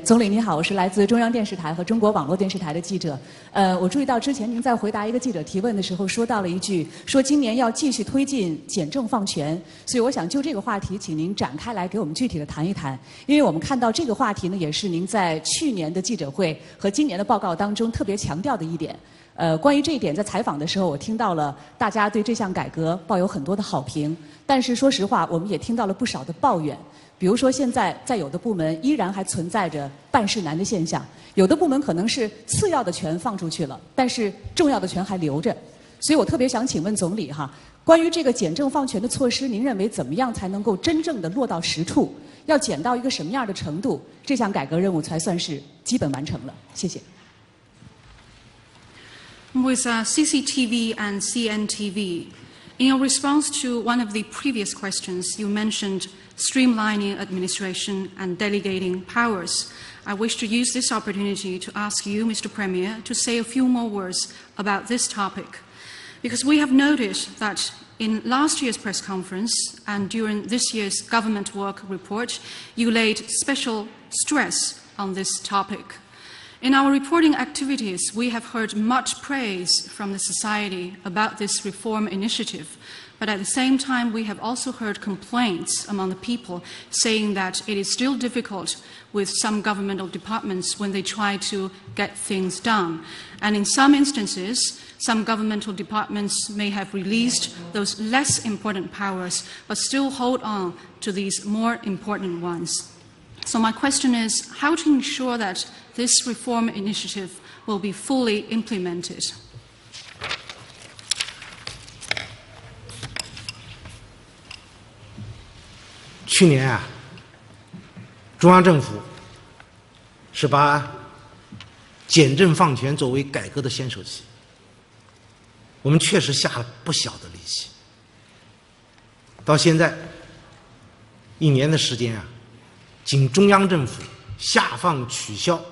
总理你好，我是来自中央电视台和中国网络电视台的记者。我注意到之前您在回答一个记者提问的时候说到了一句，说今年要继续推进简政放权，所以我想就这个话题，请您展开来给我们具体的谈一谈。因为我们看到这个话题呢，也是您在去年的记者会和今年的报告当中特别强调的一点。关于这一点，在采访的时候，我听到了大家对这项改革抱有很多的好评，但是说实话，我们也听到了不少的抱怨。比如说，现在在有的部门依然还存在着办事难的现象，有的部门可能是次要的权放出去了，但是重要的权还留着。所以我特别想请问总理哈，关于这个简政放权的措施，您认为怎么样才能够真正的落到实处？要减到一个什么样的程度，这项改革任务才算是基本完成了？谢谢。With CCTV and CNTV, in your response to one of the previous questions, you mentioned streamlining administration and delegating powers. I wish to use this opportunity to ask you, Mr. Premier, to say a few more words about this topic. Because we have noted that in last year's press conference and during this year's government work report, you laid special stress on this topic. In our reporting activities, we have heard much praise from the society about this reform initiative, but at the same time, we have also heard complaints among the people saying that it is still difficult with some governmental departments when they try to get things done. And in some instances, some governmental departments may have released those less important powers, but still hold on to these more important ones. So my question is, how to ensure that this reform initiative will be fully implemented? 去年啊，中央政府是把简政放权作为改革的先手棋，我们确实下了不小的力气。到现在1年的时间啊，仅中央政府下放取消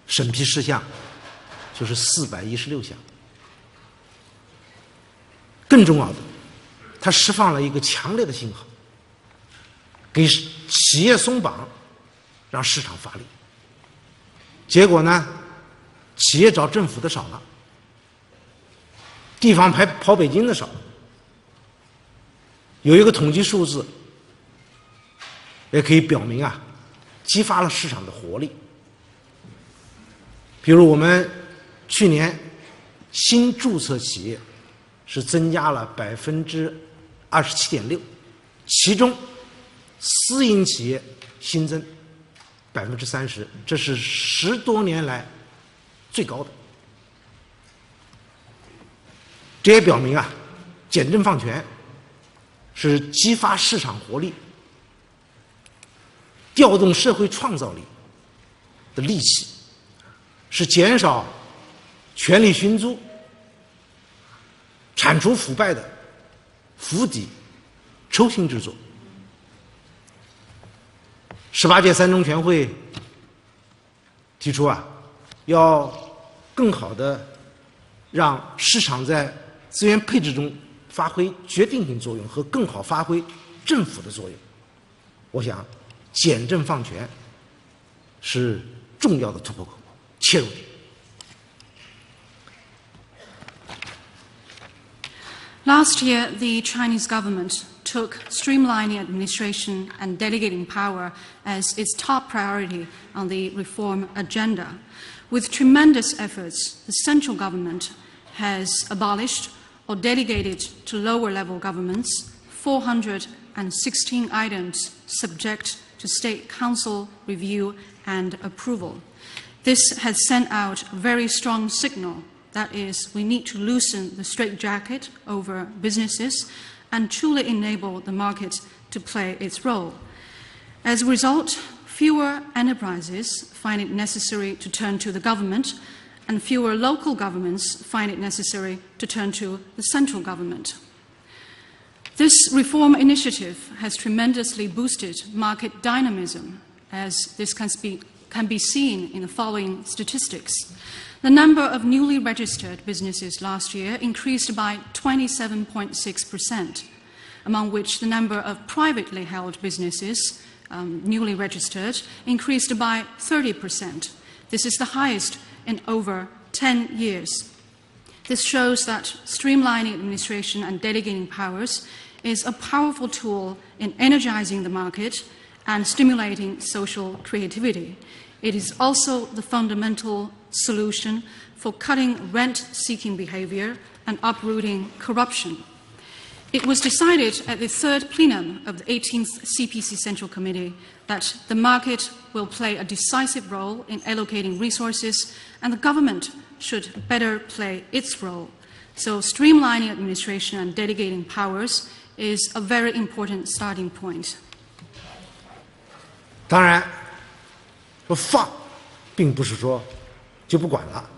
审批事项就是416项。更重要的，它释放了一个强烈的信号，给企业松绑，让市场发力。结果呢，企业找政府的少了，地方跑北京的少了。有一个统计数字也可以表明啊，激发了市场的活力。比如我们去年新注册企业是增加了27.6%，其中私营企业新增30%，这是10多年来最高的。这也表明啊，简政放权是激发市场活力、调动社会创造力的利器，是减少权力寻租、铲除腐败的釜底抽薪之作。18届3中全会提出啊，要更好的让市场在资源配置中发挥决定性作用和更好发挥政府的作用。我想，简政放权是重要的突破口、切入点。Last year, the Chinese government took streamlining administration and delegating power as its top priority on the reform agenda. With tremendous efforts, the central government has abolished or delegated to lower-level governments 416 items subject to State Council review and approval. This has sent out a very strong signal. That is, we need to loosen the straitjacket over businesses and truly enable the market to play its role. As a result, fewer enterprises find it necessary to turn to the government, and fewer local governments find it necessary to turn to the central government. This reform initiative has tremendously boosted market dynamism, as this can be seen in the following statistics. The number of newly registered businesses last year increased by 27.6%, among which the number of privately held businesses newly registered increased by 30%. This is the highest in over 10 years. This shows that streamlining administration and delegating powers is a powerful tool in energizing the market and stimulating social creativity. It is also the fundamental solution for cutting rent-seeking behavior and uprooting corruption. It was decided at the third plenum of the 18th CPC Central Committee that the market will play a decisive role in allocating resources and the government should better play its role. So streamlining administration and delegating powers is a very important starting point. 当然，放并不是说就不管了，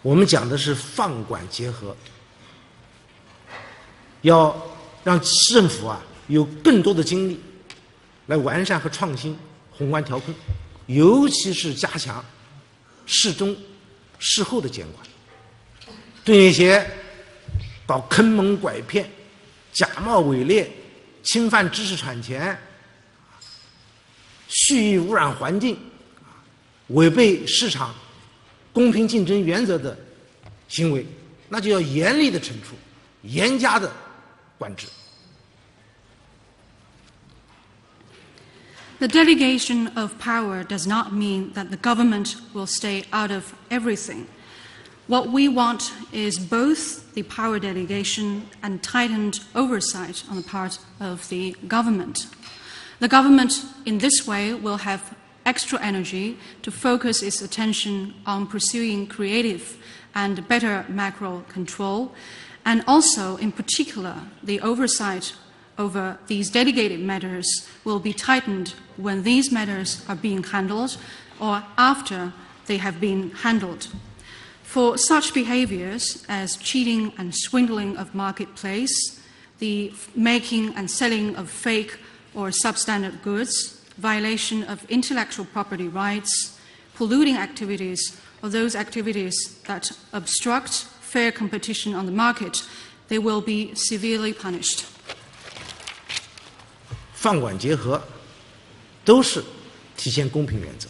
我们讲的是放管结合，要让政府有更多的精力来完善和创新宏观调控，尤其是加强事中事后的监管，对那些搞坑蒙拐骗、假冒伪劣、侵犯知识产权、蓄意污染环境、违背市场公平竞争原则的行为，那就要严厉的惩处，严加的管制。The delegation of power does not mean that the government will stay out of everything. What we want is both the power delegation and tightened oversight on the part of the government. The government, in this way, will have extra energy to focus its attention on pursuing creative and better macro control, and also, in particular, the oversight over these delegated matters will be tightened when these matters are being handled or after they have been handled. For such behaviors as cheating and swindling of marketplace, the making and selling of fake or substandard goods, violation of intellectual property rights, polluting activities, or those activities that obstruct fair competition on the market, they will be severely punished. 放管结合都是体现公平原则。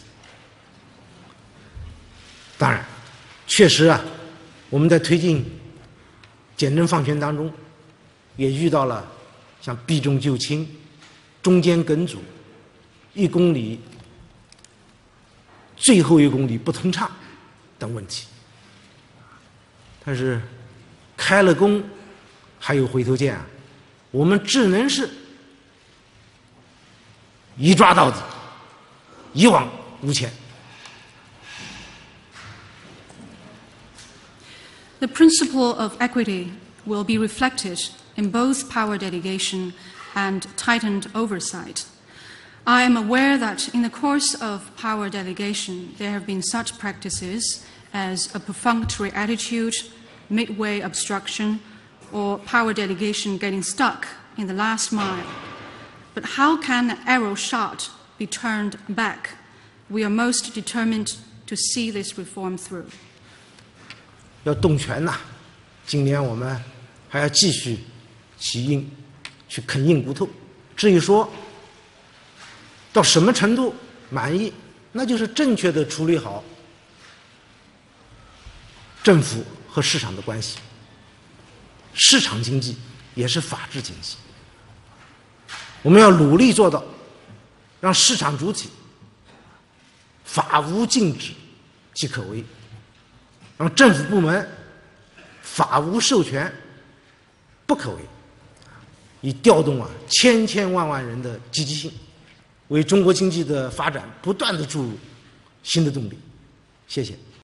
当然，确实我们在推进简政放权当中，也遇到了像避重就轻、中间梗阻、1公里最后1公里不通畅等问题。但是开了弓还有回头箭我们只能是一抓到底，一往无前。The principle of equity will be reflected in both power delegation and tightened oversight. I am aware that in the course of power delegation, there have been such practices as a perfunctory attitude, midway obstruction, or power delegation getting stuck in the last mile. But how can an arrow shot be turned back? We are most determined to see this reform through. 要动拳今年我们还要继续去啃硬骨头。至于说到什么程度满意，那就是正确的处理好政府和市场的关系。市场经济也是法治经济，我们要努力做到让市场主体法无禁止即可为，让政府部门法无授权不可为，以调动千千万万人的积极性，为中国经济的发展不断的注入新的动力。谢谢。